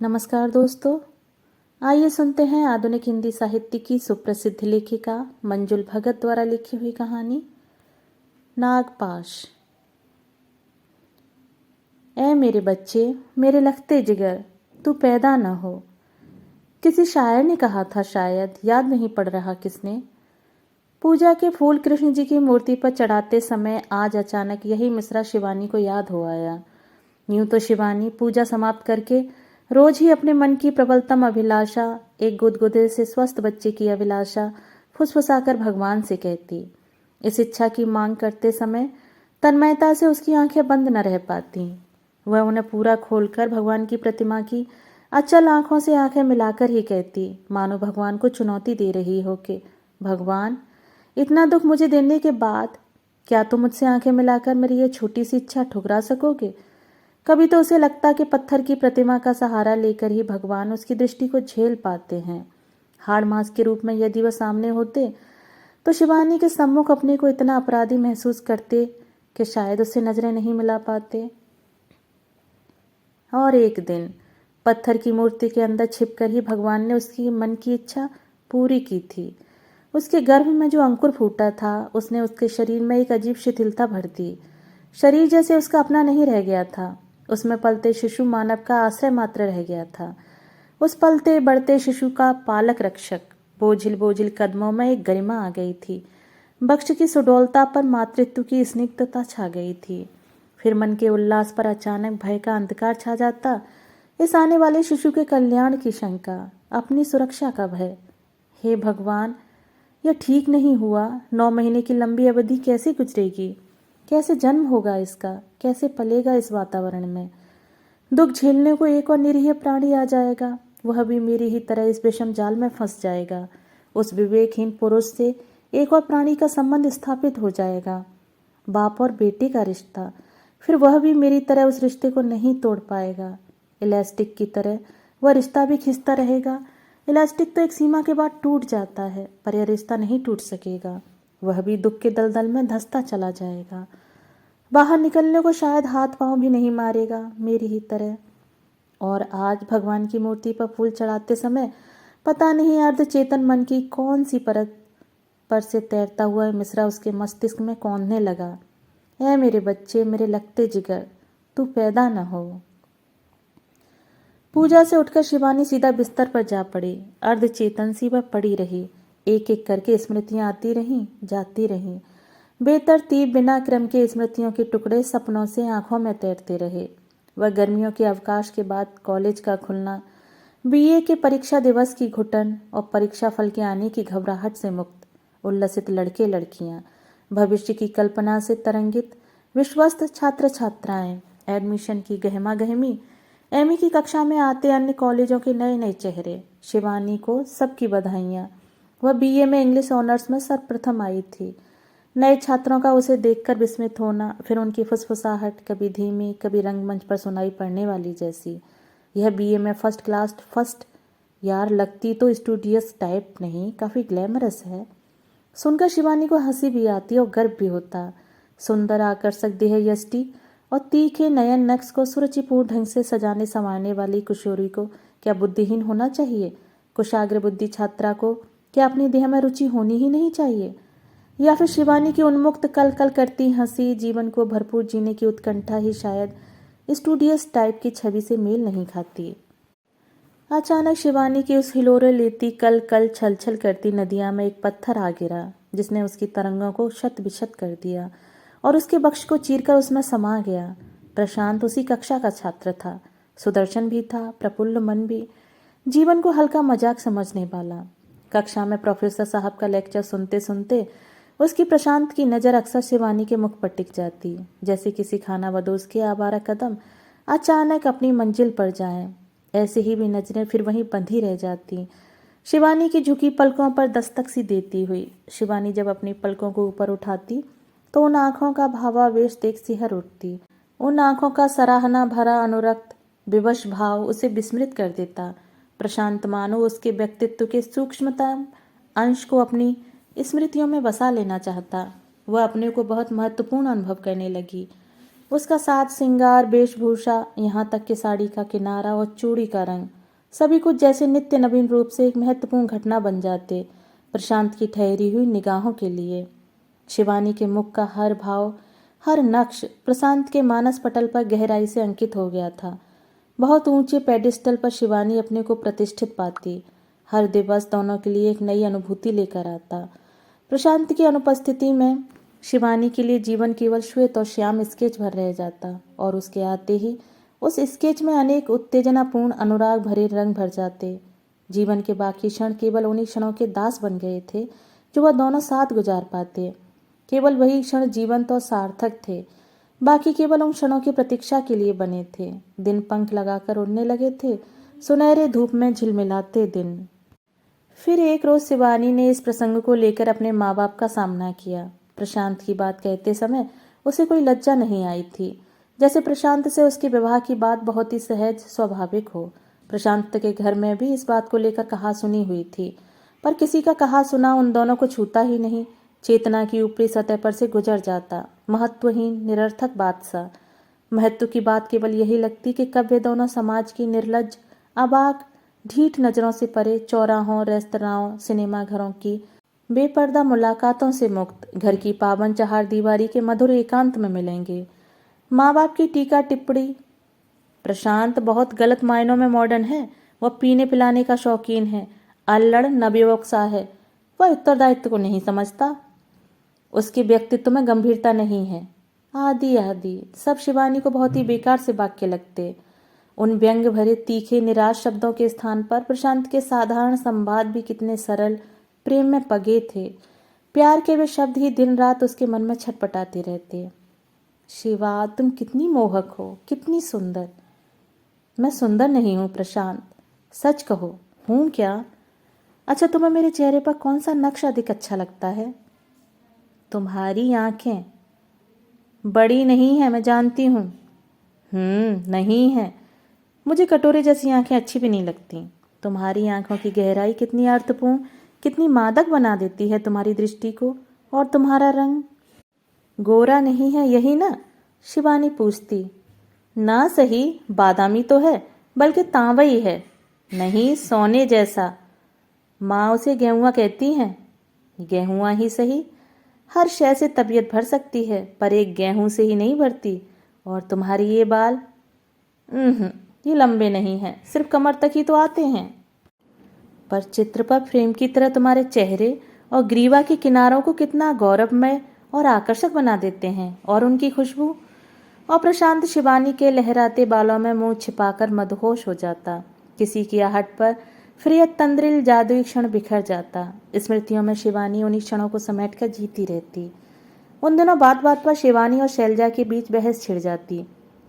नमस्कार दोस्तों। आइए सुनते हैं आधुनिक हिंदी साहित्य की सुप्रसिद्ध लेखिका मंजुल भगत द्वारा लिखी हुई कहानी नागपाश। ऐ मेरे बच्चे, मेरे लखते जिगर, तू पैदा न हो। किसी शायर ने कहा था, शायद याद नहीं पड़ रहा किसने। पूजा के फूल कृष्ण जी की मूर्ति पर चढ़ाते समय आज अचानक यही मिसरा शिवानी को याद हो आया। यूं तो शिवानी पूजा समाप्त करके रोज ही अपने मन की प्रबलतम अभिलाषा, एक गुदगुदे से स्वस्थ बच्चे की अभिलाषा, फुसफुसाकर भगवान से कहती। इस इच्छा की मांग करते समय तन्मयता से उसकी आंखें बंद न रह पाती। वह उन्हें पूरा खोलकर भगवान की प्रतिमा की अचल आंखों से आंखें मिलाकर ही कहती, मानो भगवान को चुनौती दे रही हो कि भगवान, इतना दुख मुझे देने के बाद क्या तुम मुझसे आंखें मिलाकर मेरी यह छोटी सी इच्छा ठुकरा सकोगे? कभी तो उसे लगता कि पत्थर की प्रतिमा का सहारा लेकर ही भगवान उसकी दृष्टि को झेल पाते हैं। हाड़ मांस के रूप में यदि वह सामने होते तो शिवानी के सम्मुख अपने को इतना अपराधी महसूस करते कि शायद उससे नजरें नहीं मिला पाते। और एक दिन पत्थर की मूर्ति के अंदर छिपकर ही भगवान ने उसकी मन की इच्छा पूरी की थी। उसके गर्भ में जो अंकुर फूटा था, उसने उसके शरीर में एक अजीब शिथिलता भर दी। शरीर जैसे उसका अपना नहीं रह गया था। उसमें पलते शिशु मानव का आश्रय मात्र रह गया था। उस पलते बढ़ते शिशु का पालक रक्षक बोझिल बोझिल कदमों में एक गरिमा आ गई थी। बक्ष की सुडौलता पर मातृत्व की स्निग्धता छा गई थी। फिर मन के उल्लास पर अचानक भय का अंधकार छा जाता। इस आने वाले शिशु के कल्याण की शंका, अपनी सुरक्षा का भय। हे भगवान, यह ठीक नहीं हुआ। 9 महीने की लंबी अवधि कैसे गुजरेगी? कैसे जन्म होगा इसका? कैसे पलेगा इस वातावरण में? दुख झेलने को एक और निरीह प्राणी आ जाएगा। वह भी मेरी ही तरह इस विषम जाल में फंस जाएगा। उस विवेकहीन पुरुष से एक और प्राणी का संबंध स्थापित हो जाएगा, बाप और बेटे का रिश्ता। फिर वह भी मेरी तरह उस रिश्ते को नहीं तोड़ पाएगा। इलास्टिक की तरह वह रिश्ता भी खिंचता रहेगा। इलास्टिक तो एक सीमा के बाद टूट जाता है, पर यह रिश्ता नहीं टूट सकेगा। वह भी दुख के दलदल में धंसता चला जाएगा। बाहर निकलने को शायद हाथ पांव भी नहीं मारेगा, मेरी ही तरह। और आज भगवान की मूर्ति पर फूल चढ़ाते समय पता नहीं अर्ध चेतन मन की कौन सी परत पर से तैरता हुआ मिसरा उसके मस्तिष्क में कौंधने लगा। ऐ मेरे बच्चे, मेरे लगते जिगर, तू पैदा न हो। पूजा से उठकर शिवानी सीधा बिस्तर पर जा पड़ी। अर्ध चेतन सी वह पड़ी रही। एक एक करके स्मृतियां आती रहीं, जाती रहीं। बेतरतीब बिना क्रम के स्मृतियों के टुकड़े सपनों से आंखों में तैरते रहे। वह गर्मियों के अवकाश के बाद कॉलेज का खुलना, बीए के परीक्षा दिवस की घुटन और परीक्षा फल के आने की घबराहट से मुक्त उल्लसित लड़के लड़कियां, भविष्य की कल्पना से तरंगित विश्वस्त छात्र छात्राएं, एडमिशन की गहमा गहमी, एमए की कक्षा में आते अन्य कॉलेजों के नए नए चेहरे। शिवानी को सबकी बधाइयाँ। वह बीए में इंग्लिश ऑनर्स में सर्वप्रथम आई थी। नए छात्रों का उसे देखकर विस्मित होना, फिर उनकी फुसफुसाहट कभी धीमी कभी रंगमंच पर सुनाई पड़ने वाली जैसी। यह बीए में फर्स्ट क्लास फर्स्ट, यार लगती तो स्टूडियस टाइप नहीं, काफ़ी ग्लैमरस है। सुनकर शिवानी को हंसी भी आती और गर्व भी होता। सुंदर आकर्षक देह यष्टि और तीखे नयन नक्श को सुरुचिपूर्ण ढंग से सजाने संवारने वाली किशोरी को क्या बुद्धिहीन होना चाहिए? कुशाग्र बुद्धि छात्रा को क्या अपनी देह में रुचि होनी ही नहीं चाहिए? या फिर शिवानी की उन्मुक्त कल कल करती हंसी, जीवन को भरपूर जीने की उत्कंठा ही शायद स्टूडियस टाइप की छवि से मेल नहीं खाती? अचानक शिवानी की उस हिलोरे लेती कल कल छल छल करती नदिया में एक पत्थर आ गिरा, जिसने उसकी तरंगों को शत विशत कर दिया और उसके बक्ष को चीरकर उसमें समा गया। प्रशांत उसी कक्षा का छात्र था। सुदर्शन भी था, प्रफुल्ल मन भी, जीवन को हल्का मजाक समझने वाला। कक्षा में प्रोफेसर साहब का लेक्चर सुनते सुनते उसकी प्रशांत की नज़र अक्सर शिवानी के मुख पर टिक जाती, जैसे किसी खानाबदोश के आवारा कदम अचानक अपनी मंजिल पर जाएं। ऐसे ही भी नजरें फिर वहीं बंधी रह जाती, शिवानी की झुकी पलकों पर दस्तक सी देती हुई। शिवानी जब अपनी पलकों को ऊपर उठाती तो उन आंखों का भावावेश देख सिहर उठती। उन आंखों का सराहना भरा अनुरक्त विवश भाव उसे विस्मृत कर देता। प्रशांत मानो उसके व्यक्तित्व के सूक्ष्मतम अंश को अपनी स्मृतियों में बसा लेना चाहता। वह अपने को बहुत महत्वपूर्ण अनुभव करने लगी। उसका साज श्रृंगार, वेशभूषा, यहाँ तक कि साड़ी का किनारा और चूड़ी का रंग, सभी कुछ जैसे नित्य नवीन रूप से एक महत्वपूर्ण घटना बन जाते प्रशांत की ठहरी हुई निगाहों के लिए। शिवानी के मुख का हर भाव, हर नक्श प्रशांत के मानस पटल पर गहराई से अंकित हो गया था। बहुत ऊंचे पेडिस्टल पर शिवानी अपने को प्रतिष्ठित पाती। हर दिवस दोनों के लिए एक नई अनुभूति लेकर आता। प्रशांत की अनुपस्थिति में शिवानी के लिए जीवन केवल श्वेत और श्याम स्केच भर रह जाता और उसके आते ही उस स्केच में अनेक उत्तेजनापूर्ण अनुराग भरे रंग भर जाते। जीवन के बाकी क्षण केवल उन्हीं क्षणों के दास बन गए थे जो वह दोनों साथ गुजार पाते। केवल वही क्षण जीवंत और सार्थक थे, बाकी केवल उन क्षणों की प्रतीक्षा के लिए बने थे। दिन पंख लगाकर उड़ने लगे थे, सुनहरे धूप में झिलमिलाते दिन। फिर एक रोज शिवानी ने इस प्रसंग को लेकर अपने माँ बाप का सामना किया। प्रशांत की बात कहते समय उसे कोई लज्जा नहीं आई थी, जैसे प्रशांत से उसके विवाह की बात बहुत ही सहज स्वाभाविक हो। प्रशांत के घर में भी इस बात को लेकर कहा सुनी हुई थी, पर किसी का कहा सुना उन दोनों को छूता ही नहीं, चेतना की ऊपरी सतह पर से गुजर जाता, महत्वहीन निरर्थक बात सा। महत्व की बात केवल यही लगती कि कब वे दोनों समाज की निर्लज, अबाक, ढीठ नजरों से परे, चौराहों, रेस्तराओं, सिनेमा घरों की बेपर्दा मुलाकातों से मुक्त घर की पावन चहारदीवारी के मधुर एकांत में मिलेंगे। माँ बाप की टीका टिप्पणी, प्रशांत बहुत गलत मायनों में मॉडर्न है, वह पीने पिलाने का शौकीन है, अल्लड़, नवयुवक है, वह उत्तरदायित्व को नहीं समझता, उसके व्यक्तित्व में गंभीरता नहीं है, आदि आदि सब शिवानी को बहुत ही बेकार से वाक्य लगते। उन व्यंग भरे तीखे निराश शब्दों के स्थान पर प्रशांत के साधारण संवाद भी कितने सरल, प्रेम में पगे थे। प्यार के वे शब्द ही दिन रात उसके मन में छटपटाते रहते। शिवा, तुम कितनी मोहक हो, कितनी सुंदर। मैं सुंदर नहीं हूँ प्रशांत, सच कहो, हूँ क्या? अच्छा, तुम्हें मेरे चेहरे पर कौन सा नक्श अधिक अच्छा लगता है? तुम्हारी आंखें। बड़ी नहीं है, मैं जानती हूँ। नहीं है, मुझे कटोरे जैसी आंखें अच्छी भी नहीं लगती। तुम्हारी आंखों की गहराई कितनी अर्थपूर्ण, कितनी मादक बना देती है तुम्हारी दृष्टि को। और तुम्हारा रंग गोरा नहीं है, यही ना? शिवानी पूछती। ना सही, बादामी तो है, बल्कि तांबई है। नहीं, सोने जैसा। माँ उसे गेहुआ कहती हैं। गेहुआ ही सही, हर शय से तबीयत भर सकती है, पर एक गेहूं से ही नहीं भरती। और तुम्हारी ये बाल, ये लंबे नहीं हैं, सिर्फ कमर तक ही तो आते हैं। पर चित्र पर फ्रेम की तरह तुम्हारे चेहरे और ग्रीवा के किनारों को कितना गौरवमय और आकर्षक बना देते हैं। और उनकी खुशबू। और प्रशांत शिवानी के लहराते बालों में मुंह छिपाकर मदहोश हो जाता। किसी की आहट पर फिर तंद्रिल जादुई क्षण बिखर जाता। स्मृतियों में शिवानी उन्हीं क्षणों को समेटकर जीती रहती। उन दिनों बात बात पर शिवानी और शैलजा के बीच बहस छिड़ जाती,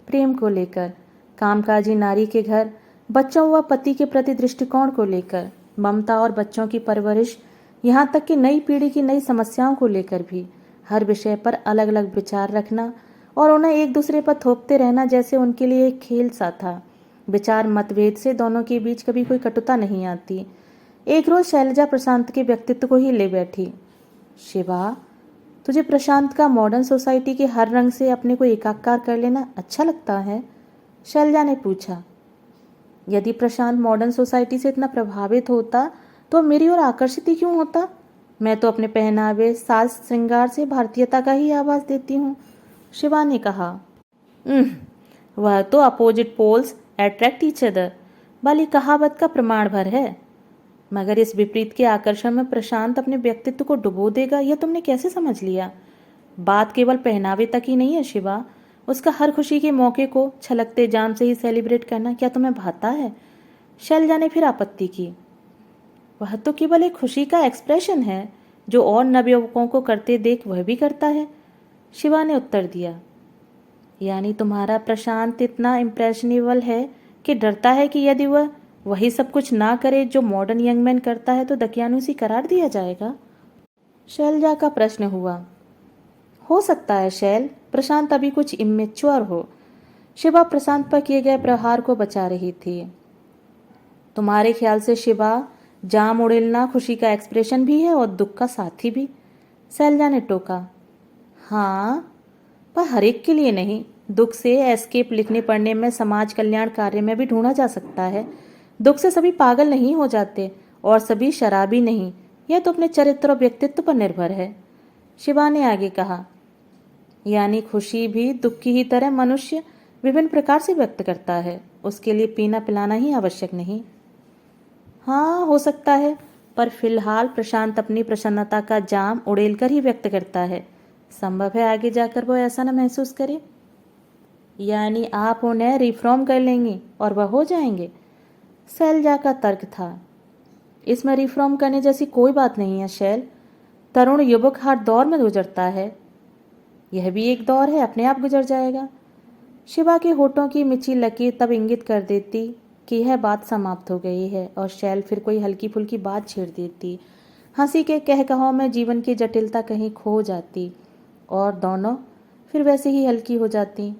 प्रेम को लेकर, कामकाजी नारी के घर, बच्चों व पति के प्रति दृष्टिकोण को लेकर, ममता और बच्चों की परवरिश, यहाँ तक कि नई पीढ़ी की नई समस्याओं को लेकर भी। हर विषय पर अलग अलग विचार रखना और उन्हें एक दूसरे पर थोपते रहना जैसे उनके लिए एक खेल सा था। विचार मतभेद से दोनों के बीच कभी कोई कटुता नहीं आती। एक रोज शैलजा प्रशांत के व्यक्तित्व को ही ले बैठी। शिवा, तुझे प्रशांत का मॉडर्न सोसाइटी के हर रंग से अपने को एकाकार कर लेना अच्छा लगता है? शैलजा ने पूछा। यदि प्रशांत मॉडर्न सोसाइटी से इतना प्रभावित होता तो मेरी ओर आकर्षित ही क्यों होता? मैं तो अपने पहनावे, साज श्रृंगार से भारतीयता का ही आभास देती हूँ, शिवा ने कहा। वह तो opposite poles attract each other वाली कहावत का प्रमाण भर है। मगर इस विपरीत के आकर्षण में प्रशांत अपने व्यक्तित्व को डुबो देगा, यह तुमने कैसे समझ लिया? बात केवल पहनावे तक ही नहीं है शिवा, उसका हर खुशी के मौके को छलकते जाम से ही सेलिब्रेट करना क्या तुम्हें भाता है? शैलजा ने फिर आपत्ति की। वह तो केवल एक खुशी का एक्सप्रेशन है, जो और नवयुवकों को करते देख वह भी करता है, शिवा ने उत्तर दिया। यानी तुम्हारा प्रशांत इतना इम्प्रेशनेबल है कि डरता है कि यदि वह वही सब कुछ ना करे जो मॉडर्न यंग मैन करता है तो दकियानूसी करार दिया जाएगा? शैलजा का प्रश्न हुआ। हो सकता है शैल, प्रशांत अभी कुछ इमेच्योर हो। शिवा प्रशांत पर किए गए प्रहार को बचा रही थी। तुम्हारे ख्याल से शिवा, जाम उड़ेलना खुशी का एक्सप्रेशन भी है और दुख का साथी भी, शैलजा ने टोका। हाँ, पर हर एक के लिए नहीं। दुख से एस्केप लिखने पढ़ने में, समाज कल्याण कार्य में भी ढूंढा जा सकता है। दुख से सभी पागल नहीं हो जाते और सभी शराबी नहीं। यह तो अपने चरित्र और व्यक्तित्व पर निर्भर है। शिवा ने आगे कहा, यानी खुशी भी दुख की ही तरह मनुष्य विभिन्न प्रकार से व्यक्त करता है, उसके लिए पीना पिलाना ही आवश्यक नहीं। हाँ, हो सकता है, पर फिलहाल प्रशांत अपनी प्रसन्नता का जाम उड़ेल कर ही व्यक्त करता है। संभव है आगे जाकर वो ऐसा न महसूस करे। यानी आप उन्हें रिफॉर्म कर लेंगी और वह हो जाएंगे? शैलजा का तर्क था। इसमें रिफॉर्म करने जैसी कोई बात नहीं है शैल। तरुण युवक हर दौर में गुजरता है, यह भी एक दौर है, अपने आप गुजर जाएगा। शिवा के होठों की मिची लकीर तब इंगित कर देती कि यह बात समाप्त हो गई है और शैल फिर कोई हल्की फुल्की बात छेड़ देती। हंसी के कहकहों में जीवन की जटिलता कहीं खो जाती और दोनों फिर वैसे ही हल्की हो जाती।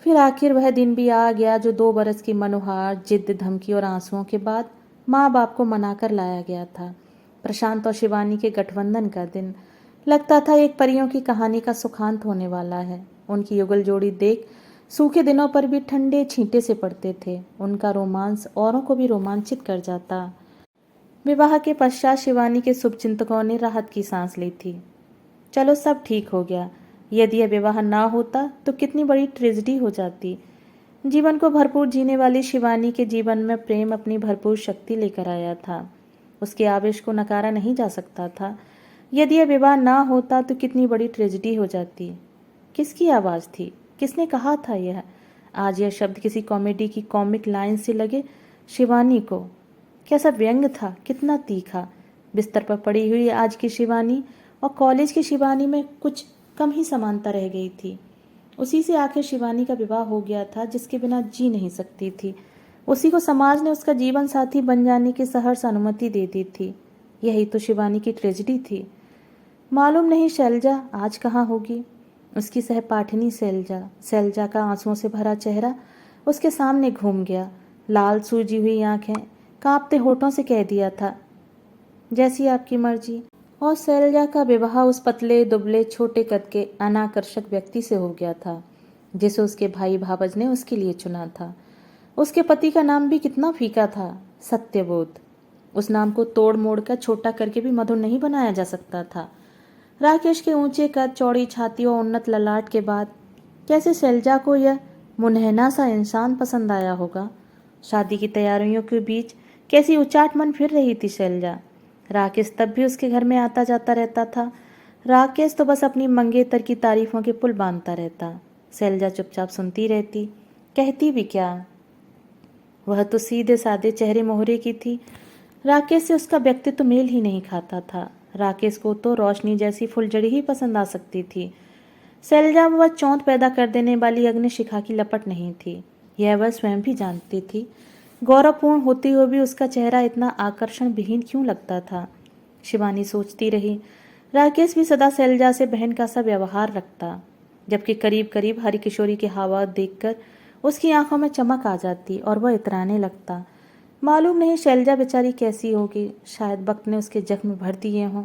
फिर आखिर वह दिन भी आ गया जो 2 बरस की मनुहार जिद, धमकी और आंसुओं के बाद माँ बाप को मनाकर लाया गया था। प्रशांत और शिवानी के गठबंधन का दिन। लगता था एक परियों की कहानी का सुखांत होने वाला है। उनकी युगल जोड़ी देख सूखे दिनों पर भी ठंडे छींटे से पड़ते थे। उनका रोमांस औरों को भी रोमांचित कर जाता। विवाह के पश्चात शिवानी के शुभचिंतकों ने राहत की सांस ली थी। चलो सब ठीक हो गया। यदि यह विवाह ना होता तो कितनी बड़ी ट्रेजेडी हो जाती। जीवन को भरपूर जीने वाली शिवानी के जीवन में प्रेम अपनी भरपूर शक्ति लेकर आया था। उसके आवेश को नकारा नहीं जा सकता था। यदि यह विवाह ना होता तो कितनी बड़ी ट्रेजेडी हो जाती। किसकी आवाज़ थी? किसने कहा था यह? आज यह शब्द किसी कॉमेडी की कॉमिक लाइन से लगे शिवानी को। कैसा व्यंग था, कितना तीखा। बिस्तर पर पड़ी हुई आज की शिवानी और कॉलेज की शिवानी में कुछ कम ही समानता रह गई थी। उसी से आखिर शिवानी का विवाह हो गया था जिसके बिना जी नहीं सकती थी। उसी को समाज ने उसका जीवन साथी बन जाने की सहर्ष अनुमति दे दी थी। यही तो शिवानी की ट्रेजेडी थी। मालूम नहीं शैलजा आज कहाँ होगी। उसकी सहपाठिनी शैलजा का आंसुओं से भरा चेहरा उसके सामने घूम गया। लाल सूजी हुई आंखें, कांपते होठों से कह दिया था, जैसी आपकी मर्जी। और शैलजा का विवाह उस पतले दुबले छोटे कद के अनाकर्षक व्यक्ति से हो गया था जिसे उसके भाई भावज ने उसके लिए चुना था। उसके पति का नाम भी कितना फीका था, सत्यबोध। उस नाम को तोड़ मोड़ कर छोटा करके भी मधुर नहीं बनाया जा सकता था। राकेश के ऊंचे कद, चौड़ी छाती और उन्नत ललाट के बाद कैसे शैलजा को यह मुनहना सा इंसान पसंद आया होगा। शादी की तैयारियों के बीच कैसी उचाट मन फिर रही थी शैलजा। राकेश तब भी उसके घर में आता जाता रहता था। राकेश तो बस अपनी मंगेतर की तारीफों के पुल बांधता रहता। शैलजा चुपचाप सुनती रहती, कहती भी क्या। वह तो सीधे साधे चेहरे मोहरे की थी। राकेश से उसका व्यक्तित्व मेल ही नहीं खाता था। राकेश को तो रोशनी जैसी फुलझड़ी ही पसंद आ सकती थी। शैलजा वह चौंध पैदा कर देने वाली अग्निशिखा की लपट नहीं थी। यह वह स्वयं भी जानती थी। गौरवपूर्ण होते हुए भी उसका चेहरा इतना आकर्षण विहीन क्यों लगता था। शिवानी सोचती रही। राकेश भी सदा शैलजा से बहन का सा व्यवहार रखता, जबकि करीब करीब हरी किशोरी के हाव देखकर उसकी आंखों में चमक आ जाती और वह इतराने लगता। मालूम नहीं शैलजा बेचारी कैसी होगी। शायद वक्त ने उसके जख्म भर दिए हों।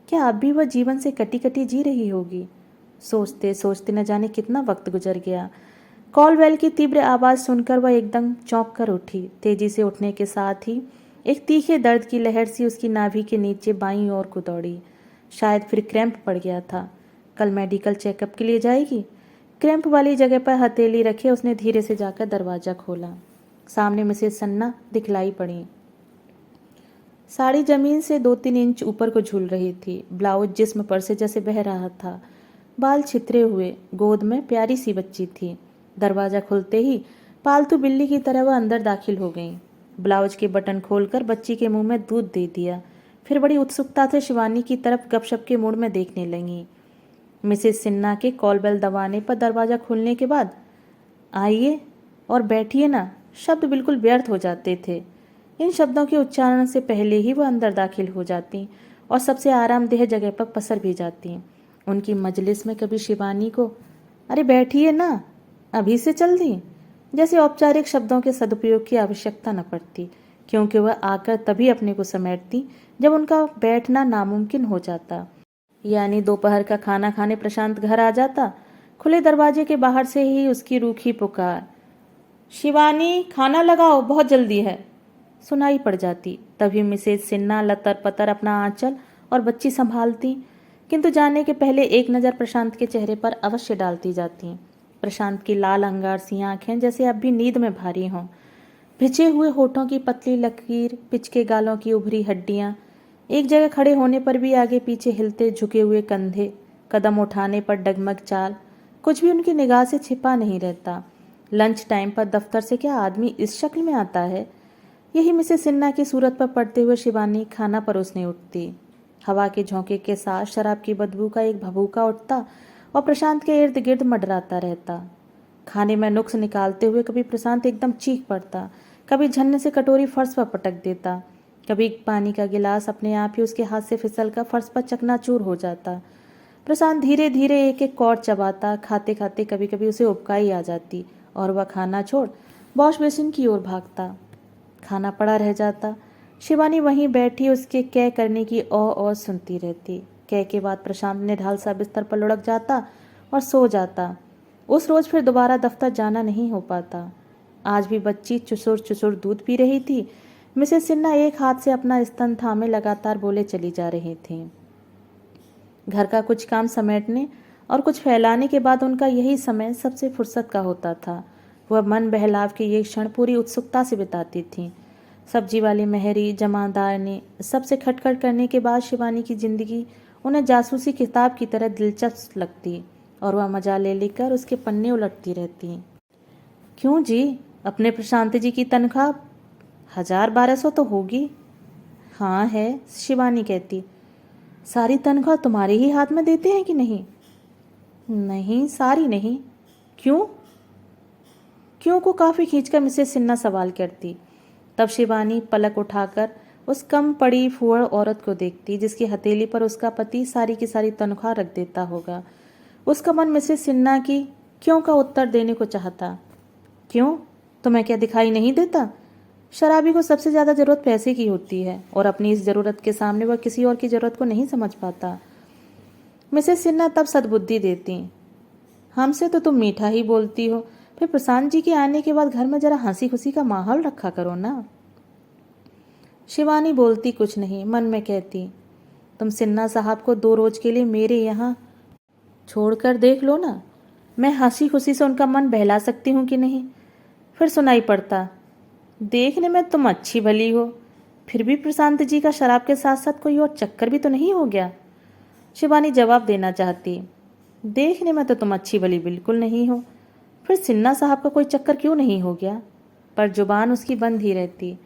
क्या अब भी वह जीवन से कटी कटी जी रही होगी। सोचते सोचते न जाने कितना वक्त गुजर गया। कॉल बेल की तीव्र आवाज़ सुनकर वह एकदम चौंक कर उठी। तेजी से उठने के साथ ही एक तीखे दर्द की लहर सी उसकी नाभि के नीचे बाईं ओर को दौड़ी। शायद फिर क्रैम्प पड़ गया था। कल मेडिकल चेकअप के लिए जाएगी। क्रैम्प वाली जगह पर हथेली रखे उसने धीरे से जाकर दरवाज़ा खोला। सामने मिसेस सन्ना दिखलाई पड़ी। साड़ी जमीन से 2-3 इंच ऊपर को झूल रही थी। ब्लाउज जिस्म पर से जैसे बह रहा था। बाल छितरे हुए, गोद में प्यारी सी बच्ची थी। दरवाज़ा खुलते ही पालतू बिल्ली की तरह वह अंदर दाखिल हो गई। ब्लाउज के बटन खोलकर बच्ची के मुंह में दूध दे दिया। फिर बड़ी उत्सुकता से शिवानी की तरफ गपशप के मूड में देखने लगी। मिसेस सिन्हा के कॉल बेल दबाने पर दरवाज़ा खुलने के बाद, आइए और बैठिए ना, शब्द बिल्कुल व्यर्थ हो जाते थे। इन शब्दों के उच्चारण से पहले ही वह अंदर दाखिल हो जाती और सबसे आरामदेह जगह पर पसर भी जाती। उनकी मजलिस में कभी शिवानी को, अरे बैठिए ना, अभी से चल दी, जैसे औपचारिक शब्दों के सदुपयोग की आवश्यकता न पड़ती, क्योंकि वह आकर तभी अपने को समेटती जब उनका बैठना नामुमकिन हो जाता। यानी दोपहर का खाना खाने प्रशांत घर आ जाता। खुले दरवाजे के बाहर से ही उसकी रूखी पुकार, शिवानी खाना लगाओ, बहुत जल्दी है, सुनाई पड़ जाती। तभी मिसेज सिन्हा लतर पतर अपना आंचल और बच्ची संभालती, किंतु जाने के पहले एक नज़र प्रशांत के चेहरे पर अवश्य डालती जाती। प्रशांत की लाल अंगार सी आंखें जैसे अब भी नींद में भारी हों, भिजे हुए होठों की पतली लकीर, पिचके गालों की उभरी हड्डियां, एक जगह खड़े होने पर भी आगे पीछे हिलते झुके हुए कंधे, कदम उठाने पर डगमग चाल, कुछ भी उनकी निगाह से छिपा नहीं रहता। लंच टाइम पर दफ्तर से क्या आदमी इस शक्ल में आता है? यही मिसेस सिन्हा की सूरत पर पड़ते हुए शिवानी खाना परोसने उठती। हवा के झोंके के साथ शराब की बदबू का एक भभूका उठता और प्रशांत के इर्द गिर्द मंडराता रहता। खाने में नुक्स निकालते हुए कभी प्रशांत एकदम चीख पड़ता, कभी झन्ने से कटोरी फर्श पर पटक देता, कभी पानी का गिलास अपने आप ही उसके हाथ से फिसल कर फर्श पर चकनाचूर हो जाता। प्रशांत धीरे धीरे एक एक कौर चबाता, खाते खाते कभी कभी उसे उबकाई आ जाती और वह खाना छोड़ वॉश बेसिन की ओर भागता। खाना पड़ा रह जाता। शिवानी वहीं बैठी उसके कै करने की और सुनती रहती। कै के बाद प्रशांत निढाल सा बिस्तर पर लुढ़क जाता और सो जाता। उस रोज फिर दोबारा दफ्तर जाना नहीं हो पाता। आज भी बच्ची चुसुर चुसुर दूध पी रही थी। मिसेस सिन्हा एक हाथ से अपना स्तन थामे लगातार बोले चली जा रही थी। घर का कुछ काम समेटने और कुछ फैलाने के बाद उनका यही समय सबसे फुर्सत का होता था। वह मन बहलाव के ये क्षण पूरी उत्सुकता से बिताती थी। सब्जी वाली मेहरी, जमादार ने सबसे खटखट करने के बाद शिवानी की जिंदगी उन्हें जासूसी किताब की तरह दिलचस्प लगती और वह मजा ले लेकर उसके पन्ने उलटती रहती। क्यों जी, अपने प्रशांत जी की तनख्वाह 1000-1200 तो होगी? हाँ है, शिवानी कहती। सारी तनख्वाह तुम्हारे ही हाथ में देते हैं कि नहीं? नहीं, सारी नहीं। क्यों? क्यों को काफ़ी खींचकर मिसेस सिन्हा सवाल करती। तब शिवानी पलक उठाकर उस कम पड़ी फुहड़ औरत को देखती जिसकी हथेली पर उसका पति सारी की सारी तनख्वाह रख देता होगा। उसका मन मिसेस सिन्हा की क्यों का उत्तर देने को चाहता। क्यों, तुम्हें क्या दिखाई नहीं देता? शराबी को सबसे ज़्यादा ज़रूरत पैसे की होती है और अपनी इस ज़रूरत के सामने वह किसी और की ज़रूरत को नहीं समझ पाता। मिसेस सिन्हा तब सद्बुद्धि देती। हमसे तो तुम मीठा ही बोलती हो, फिर प्रशांत जी के आने के बाद घर में जरा हंसी खुशी का माहौल रखा करो ना। शिवानी बोलती कुछ नहीं, मन में कहती, तुम सिन्हा साहब को 2 रोज के लिए मेरे यहाँ छोड़कर देख लो ना, मैं हंसी खुशी से उनका मन बहला सकती हूँ कि नहीं। फिर सुनाई पड़ता, देखने में तुम अच्छी भली हो, फिर भी प्रशांत जी का शराब के साथ साथ कोई और चक्कर भी तो नहीं हो गया। शिवानी जवाब देना चाहती, देखने में तो तुम अच्छी भली बिल्कुल नहीं हो, फिर सिन्हा साहब का कोई चक्कर क्यों नहीं हो गया। पर जुबान उसकी बंद ही रहती।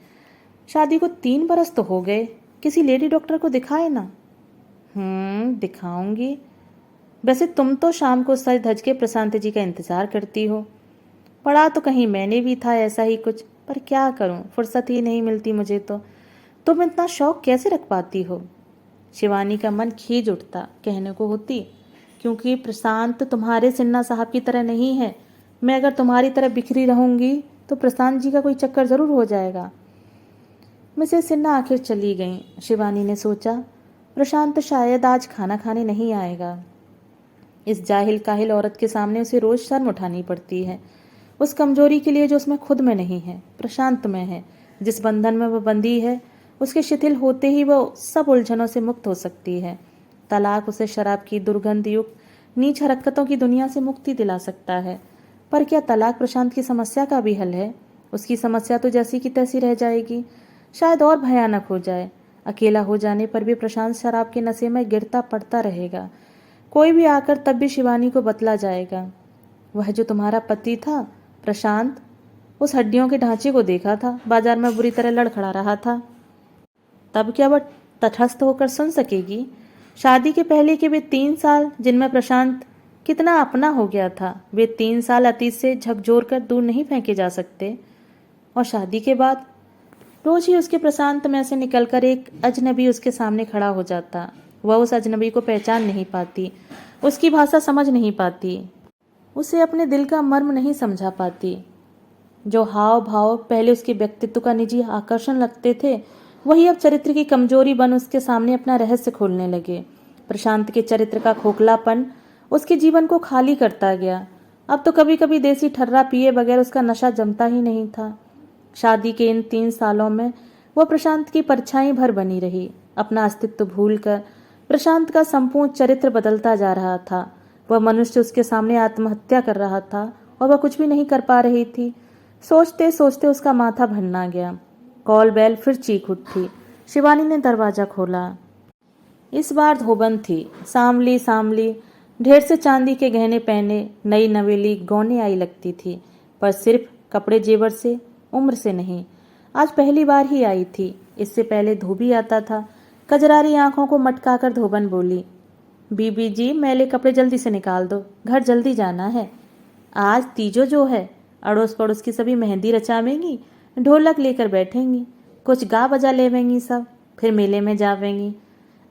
शादी को 3 बरस तो हो गए, किसी लेडी डॉक्टर को दिखाए ना। दिखाऊंगी। वैसे तुम तो शाम को सज धज के प्रशांत जी का इंतजार करती हो। पढ़ा तो कहीं मैंने भी था ऐसा ही कुछ, पर क्या करूं, फुर्सत ही नहीं मिलती मुझे तो। तुम इतना शौक कैसे रख पाती हो? शिवानी का मन खींच उठता, कहने को होती, क्योंकि प्रशांत तुम्हारे सिन्हा साहब की तरह नहीं है। मैं अगर तुम्हारी तरह बिखरी रहूंगी तो प्रशांत जी का कोई चक्कर जरूर हो जाएगा। मिसेस सिन्हा आखिर चली गईं। शिवानी ने सोचा, प्रशांत शायद आज खाना खाने नहीं आएगा। इस जाहिल काहिल औरत के सामने उसे रोज शर्म उठानी पड़ती है, उस कमजोरी के लिए जो उसमें खुद में नहीं है, प्रशांत में है। जिस बंधन में वह बंधी है, उसके शिथिल होते ही वह सब उलझनों से मुक्त हो सकती है। तलाक उसे शराब की दुर्गंध युक्त नीच हरकतों की दुनिया से मुक्ति दिला सकता है। पर क्या तलाक प्रशांत की समस्या का भी हल है? उसकी समस्या तो जैसी की तैसी रह जाएगी, शायद और भयानक हो जाए। अकेला हो जाने पर भी प्रशांत शराब के नशे में गिरता पड़ता रहेगा। कोई भी आकर तब भी शिवानी को बतला जाएगा, वह जो तुम्हारा पति था प्रशांत, उस हड्डियों के ढांचे को देखा था, बाजार में बुरी तरह लड़खड़ा रहा था। तब क्या वह तटस्थ होकर सुन सकेगी? शादी के पहले के वे 3 साल जिनमें प्रशांत कितना अपना हो गया था, वे 3 साल अतीत से झकझोर कर दूर नहीं फेंके जा सकते। और शादी के बाद रोज ही उसके प्रशांत में से निकलकर एक अजनबी उसके सामने खड़ा हो जाता। वह उस अजनबी को पहचान नहीं पाती, उसकी भाषा समझ नहीं पाती, उसे अपने दिल का मर्म नहीं समझा पाती। जो हाव भाव पहले उसके व्यक्तित्व का निजी आकर्षण लगते थे, वही अब चरित्र की कमजोरी बन उसके सामने अपना रहस्य खोलने लगे। प्रशांत के चरित्र का खोखलापन उसके जीवन को खाली करता गया। अब तो कभी कभी देसी ठर्रा पिए बगैर उसका नशा जमता ही नहीं था। शादी के इन 3 सालों में वह प्रशांत की परछाई भर बनी रही। अपना अस्तित्व भूलकर प्रशांत का संपूर्ण चरित्र बदलता जा रहा था। वह मनुष्य उसके सामने आत्महत्या कर रहा था और वह कुछ भी नहीं कर पा रही थी। सोचते सोचते उसका माथा भन्ना गया। कॉल बेल फिर चीख उठी। शिवानी ने दरवाजा खोला। इस बार धोबन थी, सांवली सांवली, ढेर से चांदी के गहने पहने, नई नवेली गौने आई लगती थी, पर सिर्फ कपड़े जेवर से, उम्र से नहीं। आज पहली बार ही आई थी। इससे पहले धोबी आता था। कजरारी आंखों को मटकाकर धोबन बोली, बीबी जी मैले कपड़े जल्दी से निकाल दो, घर जल्दी जाना है। आज तीजो जो है, अड़ोस पड़ोस की सभी मेहंदी रचावेंगी, ढोलक लेकर बैठेंगी, कुछ गा बजा लेवेंगी सब, फिर मेले में जावेंगी।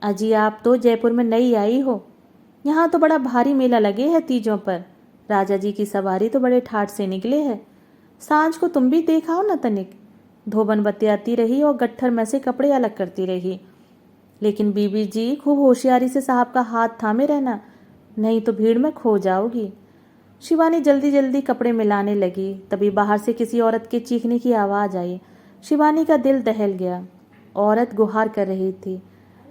अजी आप तो जयपुर में नई आई हो, यहाँ तो बड़ा भारी मेला लगे है तीजों पर। राजा जी की सवारी तो बड़े ठाठ से निकले है। सांझ को तुम भी देखाओ न तनिक। धोबन बतियाती रही और गट्ठर में से कपड़े अलग करती रही। लेकिन बीबी जी खूब होशियारी से साहब का हाथ थामे रहना, नहीं तो भीड़ में खो जाओगी। शिवानी जल्दी जल्दी कपड़े मिलाने लगी। तभी बाहर से किसी औरत के चीखने की आवाज़ आई। शिवानी का दिल दहल गया। औरत गुहार कर रही थी,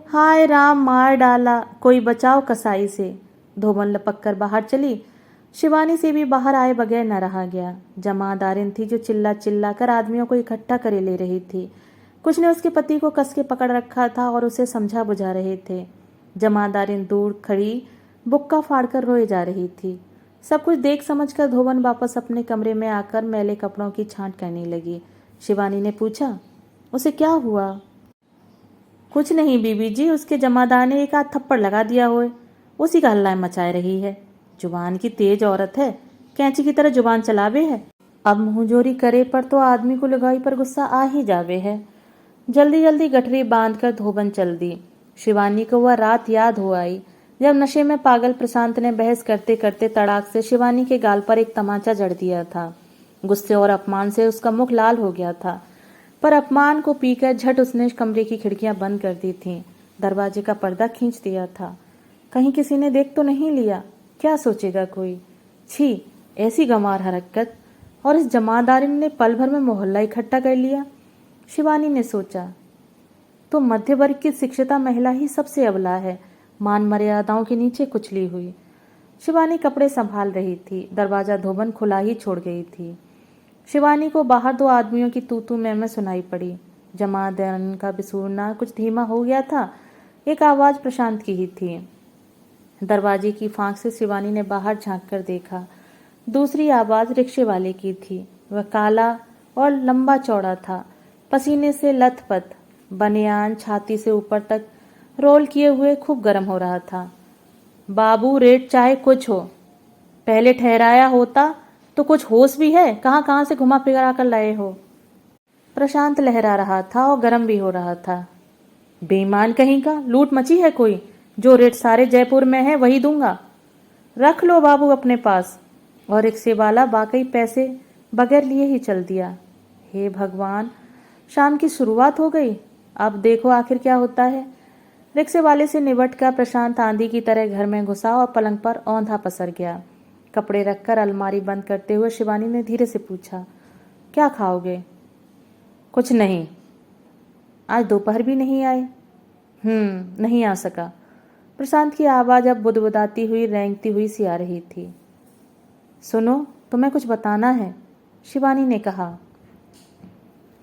हाय राम मार डाला, कोई बचाओ कसाई से। धोबन लपक कर बाहर चली। शिवानी से भी बाहर आए बगैर न रहा गया। जमादारिन थी जो चिल्ला चिल्ला कर आदमियों को इकट्ठा करे ले रही थी। कुछ ने उसके पति को कस के पकड़ रखा था और उसे समझा बुझा रहे थे। जमादारिन दूर खड़ी बुक्का फाड़कर रोए जा रही थी। सब कुछ देख समझकर धोबन वापस अपने कमरे में आकर मैले कपड़ों की छांट करने लगी। शिवानी ने पूछा, उसे क्या हुआ? कुछ नहीं बीबी जी, उसके जमादार ने एक आध थप्पड़ लगा दिया होए, उसी का हल्ला मचाए रही है। जुबान की तेज औरत है, कैंची की तरह जुबान चलावे है। अब मुंहजोरी करे पर तो आदमी को लगाई पर गुस्सा आ ही जावे है। जल्दी जल्दी गठरी बांधकर धोबन चल दी। शिवानी को वह रात याद हो आई जब नशे में पागल प्रशांत ने बहस करते करते तड़ाक से शिवानी के गाल पर एक तमाचा जड़ दिया था। गुस्से और अपमान से उसका मुख लाल हो गया था, पर अपमान को पीकर झट उसने कमरे की खिड़कियां बंद कर दी थीं। दरवाजे का पर्दा खींच दिया था। कहीं किसी ने देख तो नहीं लिया, क्या सोचेगा कोई। छी, ऐसी गंवार हरकत, और इस जमादारिन ने पल भर में मोहल्ला इकट्ठा कर लिया। शिवानी ने सोचा, तो मध्य वर्ग की शिक्षिता महिला ही सबसे अबला है, मान मर्यादाओं के नीचे कुचली हुई। शिवानी कपड़े संभाल रही थी। दरवाजा धोबन खुला ही छोड़ गई थी। शिवानी को बाहर 2 आदमियों की तू तू मैं सुनाई पड़ी। जमादारिन का बिसूरना कुछ धीमा हो गया था। एक आवाज प्रशांत की ही थी। दरवाजे की फांक से शिवानी ने बाहर झांक कर देखा। दूसरी आवाज रिक्शे वाले की थी। वह काला और लंबा चौड़ा था, पसीने से लथपथ, बनियान छाती से ऊपर तक रोल किए हुए खूब गर्म हो रहा था। बाबू रेट चाहे कुछ हो, पहले ठहराया होता तो कुछ होश भी है, कहाँ कहाँ से घुमा फिरा कर लाए हो। प्रशांत लहरा रहा था और गर्म भी हो रहा था। बेईमान कहीं का, लूट मची है कोई, जो रेट सारे जयपुर में है वही दूंगा, रख लो बाबू अपने पास। और रिक्शे वाला वाकई पैसे बगैर लिए ही चल दिया। हे भगवान, शाम की शुरुआत हो गई, अब देखो आखिर क्या होता है। रिक्शे वाले से निबट कर प्रशांत आंधी की तरह घर में घुसा और पलंग पर औंधा पसर गया। कपड़े रखकर अलमारी बंद करते हुए शिवानी ने धीरे से पूछा, क्या खाओगे? कुछ नहीं। आज दोपहर भी नहीं आए? नहीं आ सका। प्रशांत की आवाज़ अब बुदबुदाती हुई रेंगती हुई सी आ रही थी। सुनो, तुम्हें कुछ बताना है, शिवानी ने कहा।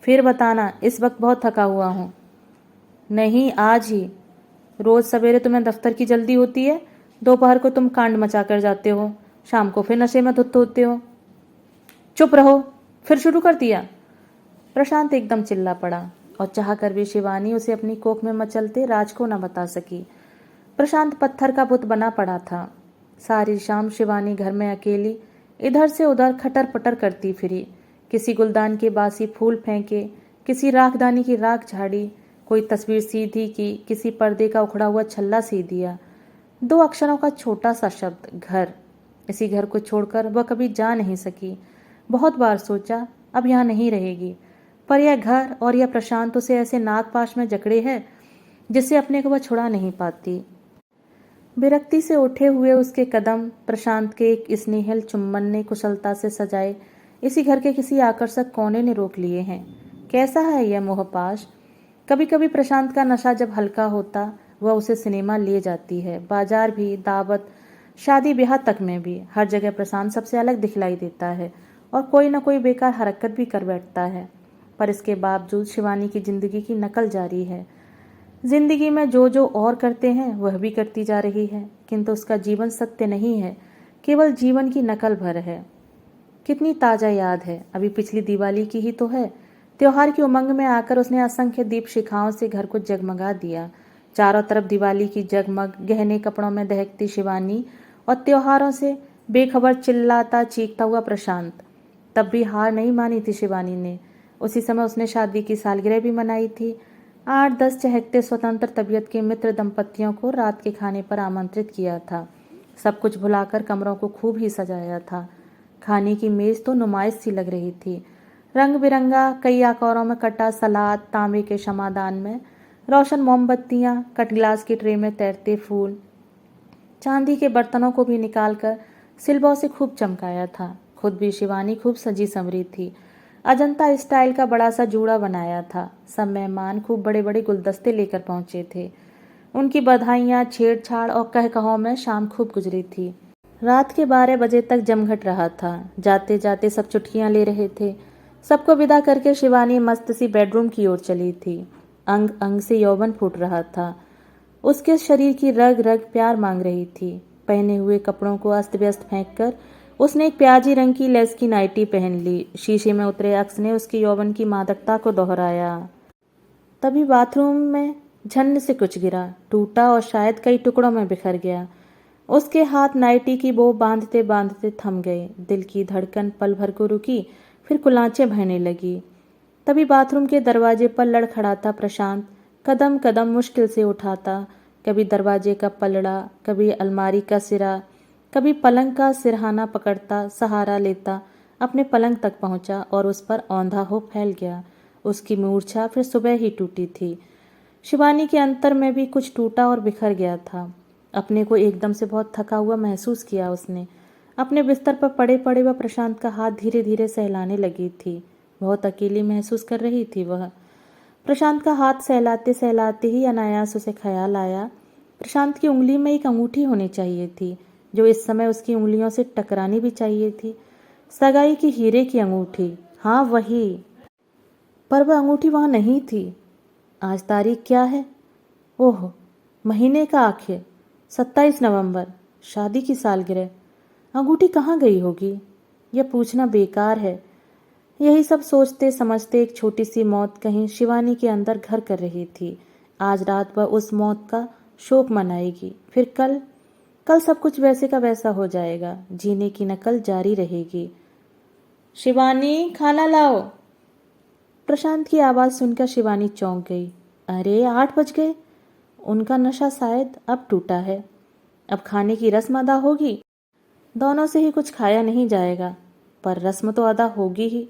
फिर बताना, इस वक्त बहुत थका हुआ हूँ। नहीं, आज ही। रोज सवेरे तुम्हें दफ्तर की जल्दी होती है, दोपहर को तुम कांड मचा कर जाते हो, शाम को फिर नशे में धुत होते हो। चुप रहो, फिर शुरू कर दिया। प्रशांत एकदम चिल्ला पड़ा और चाह कर भी शिवानी उसे अपनी कोख में मचलते राज को न बता सकी। प्रशांत पत्थर का बुत बना पड़ा था। सारी शाम शिवानी घर में अकेली इधर से उधर खटर पटर करती फिरी। किसी गुलदान के बासी फूल फेंके, किसी राखदानी की राख झाड़ी, कोई तस्वीर सीधी की, किसी पर्दे का उखड़ा हुआ छल्ला सी दिया। 2 अक्षरों का छोटा सा शब्द, घर। इसी घर को छोड़कर वह कभी जा नहीं सकी। बहुत बार सोचा अब यहाँ नहीं रहेगी, पर यह घर और यह प्रशांत उसे ऐसे नागपाश में जकड़े है जिससे अपने को वह छुड़ा नहीं पाती। विरक्ति से उठे हुए उसके कदम प्रशांत के एक स्नेहल चुम्बन ने कुशलता से सजाए इसी घर के किसी आकर्षक कोने ने रोक लिए हैं। कैसा है यह मोहपाश। कभी कभी प्रशांत का नशा जब हल्का होता वह उसे सिनेमा ले जाती है, बाजार भी, दावत, शादी ब्याह तक में भी। हर जगह प्रशांत सबसे अलग दिखलाई देता है और कोई न कोई बेकार हरकत भी कर बैठता है, पर इसके बावजूद शिवानी की जिंदगी की नकल जारी है। जिंदगी में जो जो और करते हैं वह भी करती जा रही है, किंतु उसका जीवन सत्य नहीं है, केवल जीवन की नकल भर है। कितनी ताजा याद है, अभी पिछली दिवाली की ही तो है। त्योहार की उमंग में आकर उसने असंख्य दीप शिखाओं से घर को जगमगा दिया। चारों तरफ दिवाली की जगमग, गहने कपड़ों में दहकती शिवानी और त्योहारों से बेखबर चिल्लाता चीखता हुआ प्रशांत। तब भी हार नहीं मानी थी शिवानी ने। उसी समय उसने शादी की सालगिरह भी मनाई थी। 8-10 चहकते स्वतंत्र तबीयत के मित्र दंपतियों को रात के खाने पर आमंत्रित किया था। सब कुछ भुलाकर कमरों को खूब ही सजाया था। खाने की मेज तो नुमाइश सी लग रही थी। रंग बिरंगा कई आकारों में कटा सलाद, तांबे के क्षमादान में रोशन मोमबत्तियां, कट ग्लास की ट्रे में तैरते फूल, चांदी के बर्तनों को भी निकालकर सिल्वों से खूब चमकाया था। खुद भी शिवानी खूब सजी संवरी थी। अजंता स्टाइल का बड़ा सा जूड़ा बनाया था। सब मेहमान खूब बड़े बड़े गुलदस्ते लेकर पहुंचे थे। उनकी बधाइयां, छेड़छाड़ और कहकहों में शाम खूब गुजरी थी। रात के 12 बजे तक जमघट रहा था। जाते जाते सब चुटकियां ले रहे थे। सबको विदा करके शिवानी मस्त सी बेडरूम की ओर चली थी। अंग अंग से यौवन फूट रहा था। उसके शरीर की रग रग प्यार मांग रही थी। पहने हुए कपड़ों को अस्त व्यस्त फेंक कर उसने एक प्याजी रंग की लेस की नाइटी पहन ली। शीशे में उतरे अक्स ने उसकी यौवन की मादकता को दोहराया। तभी बाथरूम में झन्न से कुछ गिरा, टूटा और शायद कई टुकड़ों में बिखर गया। उसके हाथ नाइटी की बो बांधते बांधते थम गए। दिल की धड़कन पल भर को रुकी, फिर कुलांचे बहने लगी। तभी बाथरूम के दरवाजे पर लड़खड़ाता प्रशांत कदम कदम मुश्किल से उठाता, कभी दरवाजे का पलड़ा, कभी अलमारी का सिरा, कभी पलंग का सिरहाना पकड़ता, सहारा लेता अपने पलंग तक पहुंचा और उस पर औंधा हो फैल गया। उसकी मूर्छा फिर सुबह ही टूटी थी। शिवानी के अंतर में भी कुछ टूटा और बिखर गया था। अपने को एकदम से बहुत थका हुआ महसूस किया उसने। अपने बिस्तर पर पड़े पड़े वह प्रशांत का हाथ धीरे धीरे सहलाने लगी थी। बहुत अकेली महसूस कर रही थी वह। प्रशांत का हाथ सहलाते सहलाते ही अनायास उसे ख्याल आया, प्रशांत की उंगली में एक अंगूठी होनी चाहिए थी, जो इस समय उसकी उंगलियों से टकरानी भी चाहिए थी। सगाई की हीरे की अंगूठी, हाँ वही। पर वह अंगूठी वहां नहीं थी। आज तारीख क्या है? ओह, महीने का आखिर 27 नवंबर, शादी की सालगिरह। अंगूठी कहाँ गई होगी? यह पूछना बेकार है। यही सब सोचते समझते एक छोटी सी मौत कहीं शिवानी के अंदर घर कर रही थी। आज रात वह उस मौत का शोक मनाएगी, फिर कल कल सब कुछ वैसे का वैसा हो जाएगा। जीने की नकल जारी रहेगी। शिवानी, खाना लाओ। प्रशांत की आवाज सुनकर शिवानी चौंक गई। अरे 8 बज गए। उनका नशा शायद अब टूटा है। अब खाने की रस्म अदा होगी। दोनों से ही कुछ खाया नहीं जाएगा, पर रस्म तो अदा होगी ही।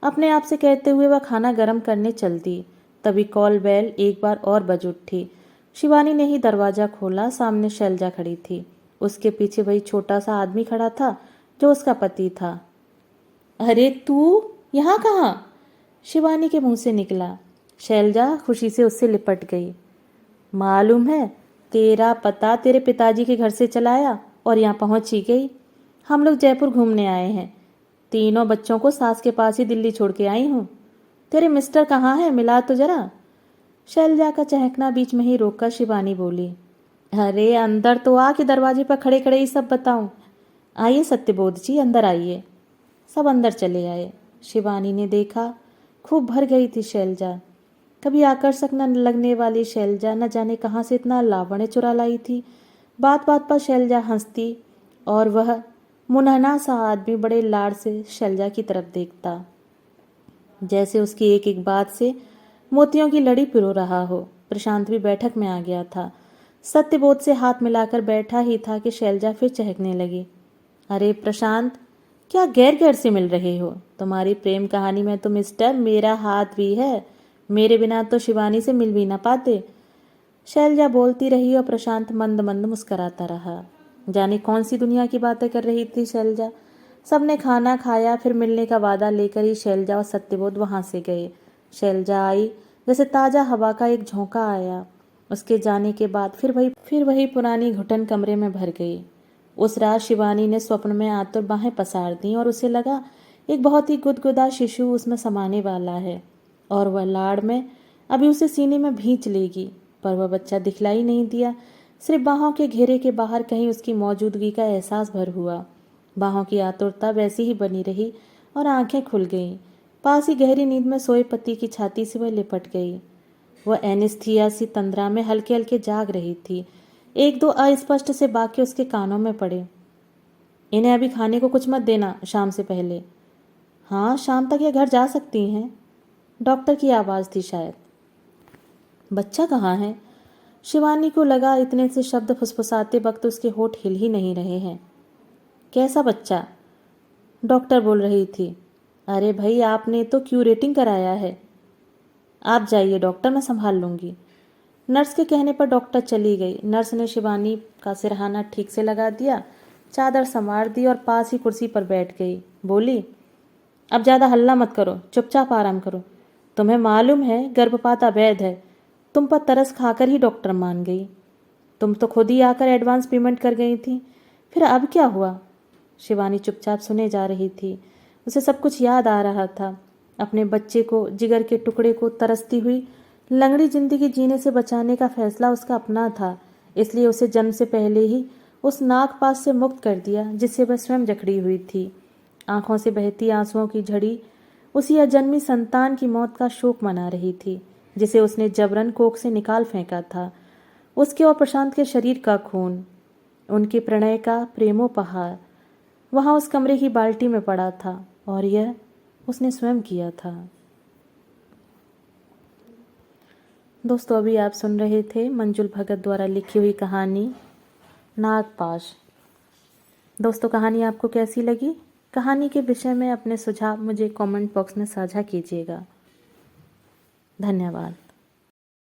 अपने आप से कहते हुए वह खाना गर्म करने चल दी। तभी कॉल बेल एक बार और बज उठी। शिवानी ने ही दरवाजा खोला। सामने शैलजा खड़ी थी। उसके पीछे वही छोटा सा आदमी खड़ा था जो उसका पति था। अरे तू यहाँ कहाँ? शिवानी के मुंह से निकला। शैलजा खुशी से उससे लिपट गई। मालूम है, तेरा पता तेरे पिताजी के घर से चलाया और यहाँ पहुंच ही गई। हम लोग जयपुर घूमने आए हैं। तीनों बच्चों को सास के पास ही दिल्ली छोड़ के आई हूँ। तेरे मिस्टर कहाँ है? मिला तो जरा। शैलजा का चहकना बीच में ही रोककर शिवानी बोली, अरे अंदर तो आ कि दरवाजे पर खड़े खड़े ही सब बताऊं। आइए सत्यबोध जी, अंदर आइए। सब अंदर चले आए। शिवानी ने देखा, खूब भर गई थी शैलजा। कभी आकर्षक न लगने वाली शैलजा न जाने कहाँ से इतना लावण्य चुरा लाई थी। बात बात पर शैलजा हंसती और वह मुनहना सा आदमी बड़े लाड से शैलजा की तरफ देखता, जैसे उसकी एक एक बात से मोतियों की लड़ी पिरो रहा हो। प्रशांत भी बैठक में आ गया था। सत्यबोध से हाथ मिलाकर बैठा ही था कि शैलजा फिर चहकने लगी। अरे प्रशांत, क्या गैर गैर से मिल रहे हो? तुम्हारी प्रेम कहानी में तो मिस्टर मेरा हाथ भी है। मेरे बिना तो शिवानी से मिल भी ना पाते। शैलजा बोलती रही और प्रशांत मंद मंद मुस्कराता रहा। जाने कौन सी दुनिया की बातें कर रही थी शैलजा। सबने खाना खाया, फिर मिलने का वादा लेकर ही शैलजा और सत्यबोध वहां से गए। शैलजा आई जैसे ताज़ा हवा का एक झोंका आया। उसके जाने के बाद फिर वही पुरानी घुटन कमरे में भर गई। उस रात शिवानी ने स्वप्न में आतुर बाहें पसार दी और उसे लगा एक बहुत ही गुदगुदा शिशु उसमें समाने वाला है और वह लाड़ में अभी उसे सीने में भींच लेगी। पर वह बच्चा दिखलाई नहीं दिया। सिर्फ बाहों के घेरे के बाहर कहीं उसकी मौजूदगी का एहसास भर हुआ। बाहों की आतुरता वैसी ही बनी रही और आंखें खुल गईं। पास ही गहरी नींद में सोए पति की छाती से वह लिपट गई। वह एनेस्थीसिया सी तंद्रा में हल्के हल्के जाग रही थी। एक दो अस्पष्ट से वाक्य उसके कानों में पड़े। इन्हें अभी खाने को कुछ मत देना, शाम से पहले। हाँ, शाम तक ये घर जा सकती हैं। डॉक्टर की आवाज़ थी शायद। बच्चा कहाँ है? शिवानी को लगा इतने से शब्द फुसफुसाते वक्त उसके होठ हिल ही नहीं रहे हैं। कैसा बच्चा? डॉक्टर बोल रही थी। अरे भाई, आपने तो क्यूरेटिंग कराया है। आप जाइए डॉक्टर, मैं संभाल लूँगी। नर्स के कहने पर डॉक्टर चली गई। नर्स ने शिवानी का सिरहाना ठीक से लगा दिया, चादर संवार दी और पास ही कुर्सी पर बैठ गई। बोली, अब ज़्यादा हल्ला मत करो, चुपचाप आराम करो। तुम्हें मालूम है गर्भपात अवैध है। तुम पर तरस खाकर ही डॉक्टर मान गई। तुम तो खुद ही आकर एडवांस पेमेंट कर गई थी। फिर अब क्या हुआ? शिवानी चुपचाप सुने जा रही थी। उसे सब कुछ याद आ रहा था। अपने बच्चे को, जिगर के टुकड़े को तरसती हुई लंगड़ी जिंदगी जीने से बचाने का फैसला उसका अपना था। इसलिए उसे जन्म से पहले ही उस नागपाश से मुक्त कर दिया जिससे वह स्वयं जकड़ी हुई थी। आंखों से बहती आंसुओं की झड़ी उसी अजन्मी संतान की मौत का शोक मना रही थी जिसे उसने जबरन कोख से निकाल फेंका था। उसके और प्रशांत के शरीर का खून, उनके प्रणय का प्रेमोपहार वहां उस कमरे की बाल्टी में पड़ा था और यह उसने स्वयं किया था। दोस्तों, अभी आप सुन रहे थे मंजुल भगत द्वारा लिखी हुई कहानी नागपाश। दोस्तों, कहानी आपको कैसी लगी? कहानी के विषय में अपने सुझाव मुझे कमेंट बॉक्स में साझा कीजिएगा। धन्यवाद।